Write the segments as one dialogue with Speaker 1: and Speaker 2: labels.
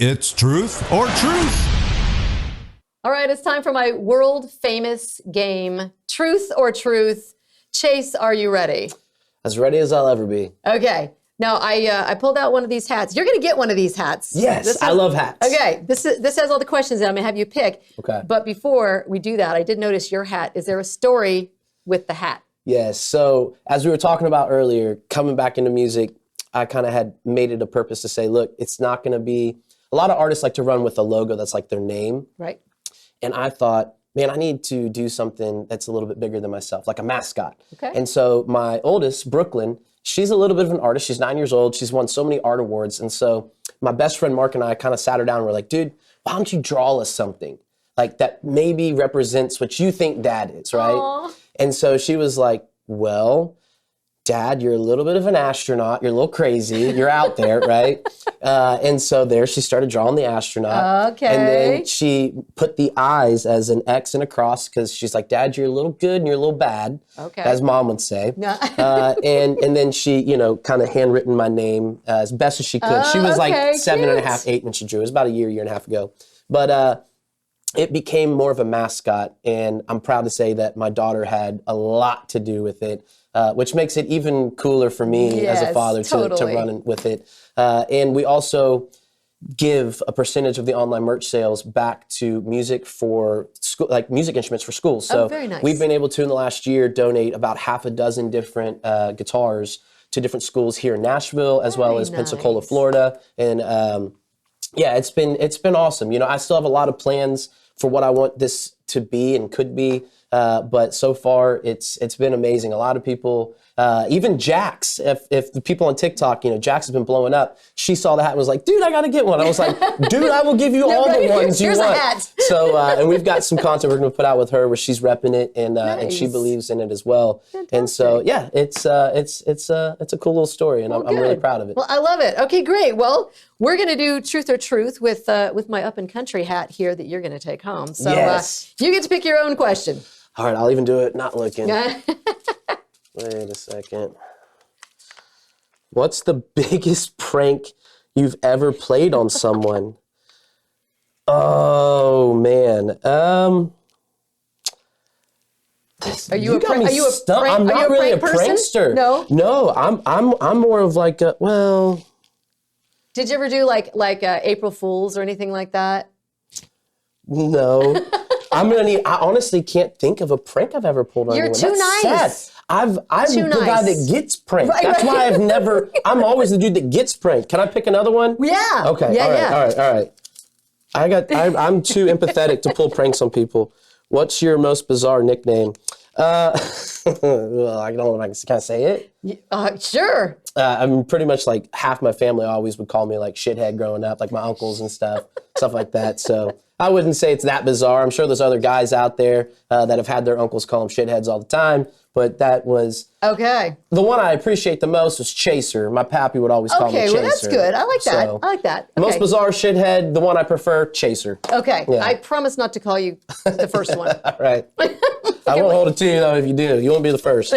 Speaker 1: It's Truth or Truth.
Speaker 2: All right, it's time for my world famous game, Truth or Truth. Chase, are you ready?
Speaker 3: As ready as I'll ever be.
Speaker 2: Okay. Now, I pulled out one of these hats. You're going to get one of these hats.
Speaker 3: Yes, I love hats.
Speaker 2: Okay, this has all the questions that I'm going to have you pick.
Speaker 3: Okay.
Speaker 2: But before we do that, I did notice your hat. Is there a story with the hat?
Speaker 3: Yes, so as we were talking about earlier, coming back into music, I kind of had made it a purpose to say, look, it's not going to be, a lot of artists like to run with a logo that's like their name.
Speaker 2: Right.
Speaker 3: And I thought, man, I need to do something that's a little bit bigger than myself, like a mascot.
Speaker 2: Okay.
Speaker 3: And so my oldest, Brooklyn, she's a little bit of an artist. She's 9 years old. She's won so many art awards. And so my best friend Mark and I kind of sat her down and we're like, dude, why don't you draw us something like that maybe represents what you think dad is, right?
Speaker 2: Aww.
Speaker 3: And so she was like, well, Dad, you're a little bit of an astronaut. You're a little crazy. You're out there, right? And so there she started drawing the astronaut.
Speaker 2: Okay.
Speaker 3: And then she put the eyes as an X and a cross because she's like, Dad, you're a little good and you're a little bad,
Speaker 2: Okay.
Speaker 3: as Mom would say.
Speaker 2: No.
Speaker 3: And then she, kind of handwritten my name as best as she could. She was like
Speaker 2: Okay,
Speaker 3: 7.5, 8 when she drew. It was about a year and a half ago. But it became more of a mascot, and I'm proud to say that my daughter had a lot to do with it, which makes it even cooler for me as a
Speaker 2: Yes,
Speaker 3: father
Speaker 2: totally.
Speaker 3: to run with it. And we also give a percentage of the online merch sales back to music for school, like music instruments for schools. So
Speaker 2: very nice.
Speaker 3: we've been able to, in the last year, donate about half a dozen different guitars to different schools here in Nashville, as well
Speaker 2: Very
Speaker 3: as Pensacola,
Speaker 2: nice.
Speaker 3: Florida. And yeah, it's been awesome. I still have a lot of plans for what I want this to be and could be, but so far it's been amazing. A lot of people, even Jax, if the people on TikTok, Jax has been blowing up. She saw the hat and was like, "Dude, I got to get one." I was like, "Dude, I will give you all the ones you
Speaker 2: Here's a
Speaker 3: want."
Speaker 2: hat.
Speaker 3: So, and we've got some content we're going to put out with her where she's repping it and she
Speaker 2: Nice.
Speaker 3: believes in it as well. And so, yeah, it's a cool little story, and I'm really
Speaker 2: Good.
Speaker 3: proud of it.
Speaker 2: Well, I love it. Okay, great. Well, we're going to do Truth or Truth with my Up and Country hat here that you're going to take home. So
Speaker 3: Yes.
Speaker 2: you get to pick your own question.
Speaker 3: All right, I'll even do it not looking.
Speaker 2: Yeah.
Speaker 3: Wait a second. What's the biggest prank you've ever played on someone? Oh man.
Speaker 2: Are you a
Speaker 3: got
Speaker 2: prank?
Speaker 3: me
Speaker 2: Are you a
Speaker 3: stumped.
Speaker 2: prank?
Speaker 3: I'm
Speaker 2: Are you
Speaker 3: not
Speaker 2: a
Speaker 3: really a
Speaker 2: prank person?
Speaker 3: prankster.
Speaker 2: No.
Speaker 3: I'm more of like a, well,
Speaker 2: Did you ever do like April Fools or anything like that?
Speaker 3: no. I honestly can't think of a prank I've ever pulled on
Speaker 2: You're
Speaker 3: anyone.
Speaker 2: too
Speaker 3: That's
Speaker 2: nice.
Speaker 3: sad. I'm
Speaker 2: Too
Speaker 3: the guy
Speaker 2: nice.
Speaker 3: that gets pranked.
Speaker 2: Right,
Speaker 3: That's
Speaker 2: right.
Speaker 3: why I've never, I'm always the dude that gets pranked. Can I pick another one?
Speaker 2: Yeah.
Speaker 3: Okay.
Speaker 2: Yeah.
Speaker 3: All right. I'm too empathetic to pull pranks on people. What's your most bizarre nickname? Well, I don't know if I can say it.
Speaker 2: Sure.
Speaker 3: I'm pretty much like half my family always would call me like shithead growing up, like my uncles and stuff like that. So I wouldn't say it's that bizarre. I'm sure there's other guys out there that have had their uncles call them shitheads all the time. But that was
Speaker 2: Okay.
Speaker 3: the one I appreciate the most was Chaser. My pappy would always call me
Speaker 2: Okay.
Speaker 3: Chaser.
Speaker 2: Well, that's good. I like that.
Speaker 3: So,
Speaker 2: I like that.
Speaker 3: Most
Speaker 2: Okay.
Speaker 3: bizarre shithead, the one I prefer, Chaser.
Speaker 2: Okay.
Speaker 3: Yeah.
Speaker 2: I promise not to call you the first one.
Speaker 3: All right. I won't hold it to you, though, if you do. You won't be the first.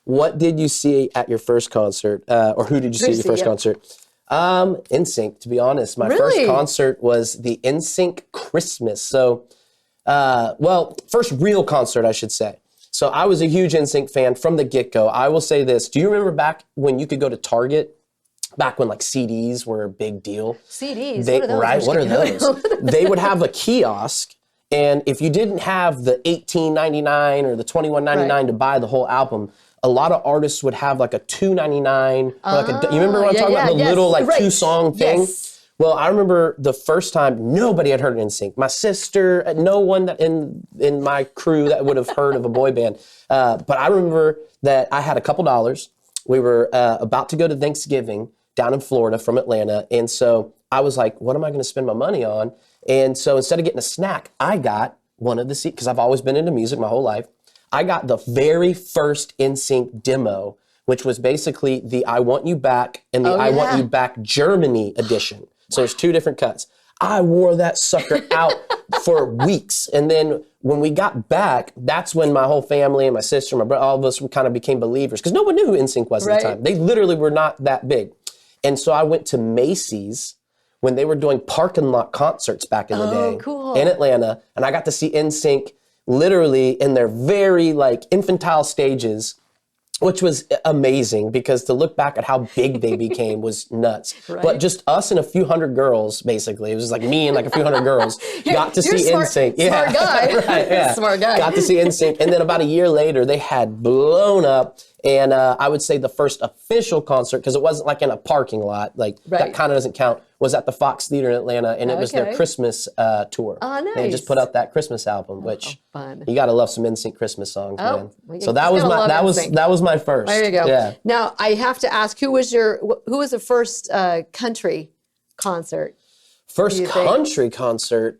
Speaker 3: What did you see at your first concert? Or who did you see at your first concert? NSYNC, to be honest. My
Speaker 2: Really?
Speaker 3: first concert was the NSYNC Christmas. So, first real concert, I should say. So I was a huge NSYNC fan from the get-go. I will say this. Do you remember back when you could go to Target? Back when like CDs were a big deal.
Speaker 2: CDs?
Speaker 3: They,
Speaker 2: what are those?
Speaker 3: right, what are those? They would have a kiosk, and if you didn't have the $18.99 or the $21.99
Speaker 2: Right.
Speaker 3: to buy the whole album, a lot of artists would have like a $2.99 or like you remember what I'm talking about? The
Speaker 2: yes,
Speaker 3: little like
Speaker 2: right.
Speaker 3: 2-song thing?
Speaker 2: Yes.
Speaker 3: Well, I remember the first time nobody had heard of NSYNC. My sister, no one that in my crew that would have heard of a boy band. But I remember that I had a couple dollars. We were about to go to Thanksgiving down in Florida from Atlanta. And so I was like, what am I going to spend my money on? And so instead of getting a snack, I got one of the CDs, because I've always been into music my whole life. I got the very first NSYNC demo, which was basically the I Want You Back and the I Want You Back Germany edition. So there's two different cuts. I wore that sucker out for weeks. And then when we got back, that's when my whole family and my sister, my brother, all of us kind of became believers, because no one knew who NSYNC was at the time. They literally were not that big. And so I went to Macy's when they were doing parking lot concerts back in the day
Speaker 2: cool.
Speaker 3: in Atlanta. And I got to see NSYNC literally in their very like infantile stages, which was amazing because to look back at how big they became was nuts.
Speaker 2: Right.
Speaker 3: But just us and a few hundred girls, basically. It was just like me and like a few hundred girls got to see NSYNC.
Speaker 2: Smart guy.
Speaker 3: Right, yeah.
Speaker 2: Smart guy.
Speaker 3: Got to see NSYNC. And then about a year later, they had blown up. And I would say the first official concert, because it wasn't like in a parking lot, like that kind of doesn't count, was at the Fox Theater in Atlanta, and it was their Christmas tour.
Speaker 2: Oh, nice.
Speaker 3: They just put out that Christmas album, which
Speaker 2: fun.
Speaker 3: You got to love some NSYNC Christmas songs, man.
Speaker 2: Well,
Speaker 3: So that was my first.
Speaker 2: There you go.
Speaker 3: Yeah.
Speaker 2: Now I have to ask, who was the first country concert?
Speaker 3: First country concert,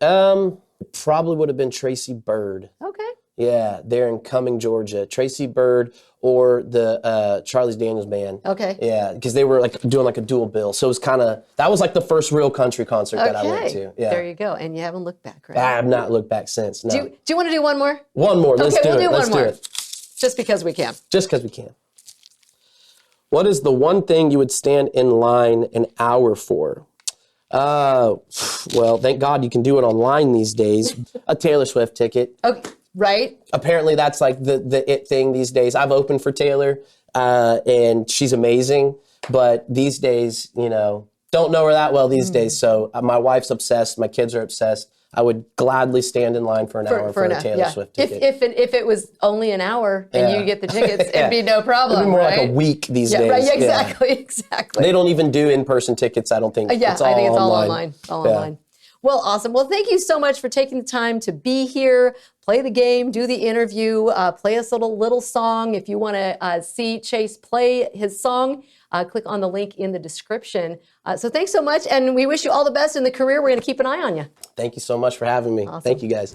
Speaker 3: probably would have been Tracy Byrd.
Speaker 2: Okay.
Speaker 3: Yeah, they're in Cumming, Georgia. Tracy Byrd or the Charlie's Daniels Band.
Speaker 2: Okay.
Speaker 3: Yeah, because they were like doing like a dual bill. So it was that was like the first real country concert that I went to. Yeah.
Speaker 2: There you go. And you haven't looked back, right?
Speaker 3: I have not looked back since. No.
Speaker 2: Do you want to do one more?
Speaker 3: One more. Let's do
Speaker 2: we'll
Speaker 3: it.
Speaker 2: do
Speaker 3: Let's
Speaker 2: one
Speaker 3: do
Speaker 2: more.
Speaker 3: it.
Speaker 2: Just because we can.
Speaker 3: Just because we can. What is the one thing you would stand in line an hour for? Well, thank God you can do it online these days. A Taylor Swift ticket.
Speaker 2: Okay. Right?
Speaker 3: Apparently that's like the it thing these days. I've opened for Taylor, and she's amazing. But these days, don't know her that well these days. So my wife's obsessed. My kids are obsessed. I would gladly stand in line for an hour for a Taylor Swift ticket.
Speaker 2: If it was only an hour and you get the tickets, it'd be no problem.
Speaker 3: It'd be more
Speaker 2: right?
Speaker 3: like a week these days.
Speaker 2: Right, exactly.
Speaker 3: They don't even do in-person tickets, I don't think.
Speaker 2: I think it's all online.
Speaker 3: Online.
Speaker 2: Well, awesome. Well, thank you so much for taking the time to be here, play the game, do the interview, play us a little song. If you want to see Chase play his song, click on the link in the description. So thanks so much, and we wish you all the best in the career. We're going to keep an eye on you.
Speaker 3: Thank you so much for having me.
Speaker 2: Awesome.
Speaker 3: Thank you, guys.